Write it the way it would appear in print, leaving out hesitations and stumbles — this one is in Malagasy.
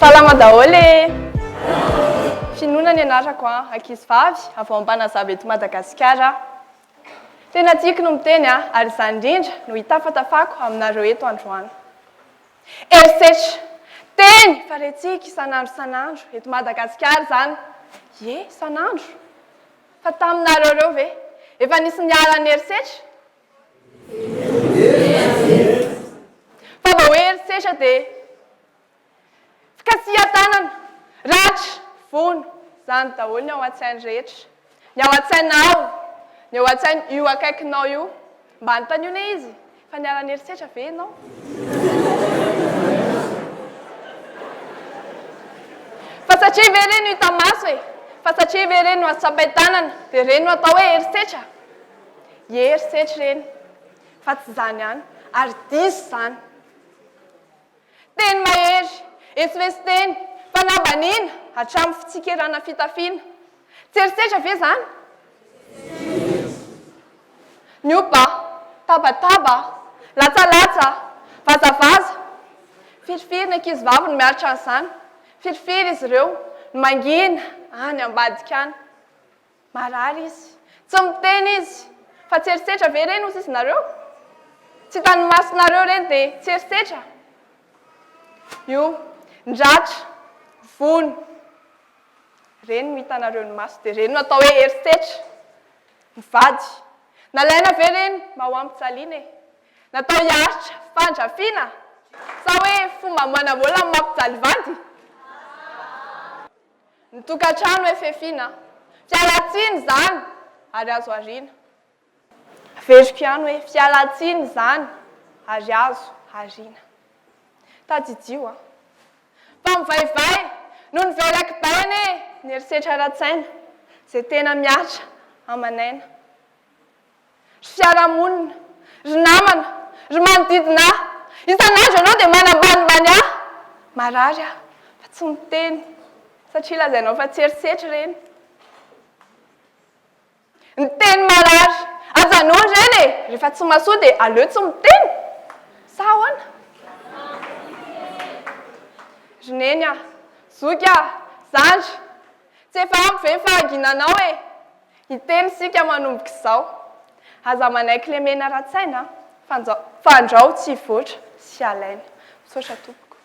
Salama daholo e finoana ny anarako ankizy vavy avy ao ambanazava eto Madagasikara. Tena tiako no miteny ary izany indrindra no hitafatafako aminareo eto androany. Erisetra teny farentsika isan'andro eto Madagasikara izany. Ie, isan'andro. Fa taminareo reo ve efa nisy niala ny erisetra? Fa vao hoe erisetra dia fikasihan-tanana, ratra, vono, izany daholo ny ao an-tsainy rehetra. Ny ao an-tsainao, ny ao an-tsainy io akaikinao io, mba anontaniana izy, fa niala ny erisetra ve ianao? Fa satria ve ireny no hita maso e? Fa satria ve ireny no atsapay-tanana, dia ireny no atao hoe erisetra? Ie, erisetra ireny, fa tsy izany ihany, ary diso izany. Teny mahery, etsiresiteny, fanambanina, hatramin'ny fitsikerana fitafiana. Tsy erisetra ve izany? Nioba, tabataba, latsalatsa, vazavaza. Firifiry ny ankizy vavy no miaritra an'izany. Firifiry izy ireo, no mangina, any ambadika any. Marary izy, tsy miteny izy, fa tsy erisetra ve ireny ozy izy nareo? Tsy tany masonareo ireny dia tsy erisetra? Io, ndratra, vono, ireny no hitanareo ny maso, dia ireny no atao hoe erisetra. Mivady, nalaina ve ireny mba ho ampitsaliana e? Natao hiaritra, fandrafiana, sa hoe fomba manambola amin'ny mampijaly vady? Ny tokantrano hoe fefiana, fialatsiny izany, ary azo ariana. Averiko ihany hoe fialatsiny izany, ary azo ariana. Tadidio fa mivaivay no nivelaky baina e, ny erisetra ara-tsaina, izay tena miatra amanaina. Ry fiarahamonina, ry namana, ry manodidina ahy, isan'andro ianao dia manambanimbany ahy. Marary aho, fa tsy miteny, satria lazainao fa tsy erisetra ireny. Ny teny marary, ajanona ireny e, rehefa tsy masoa dia aleo tsy miteny. Sa ahoana? Roneny zoky zandry, tsy efa ampy ve fahanginanao e? Hiteny sika manomboka izao. Aza manaiky le mena ara-tsaina, fandrao tsy voatra, sy alaina. Misaotra tompoko.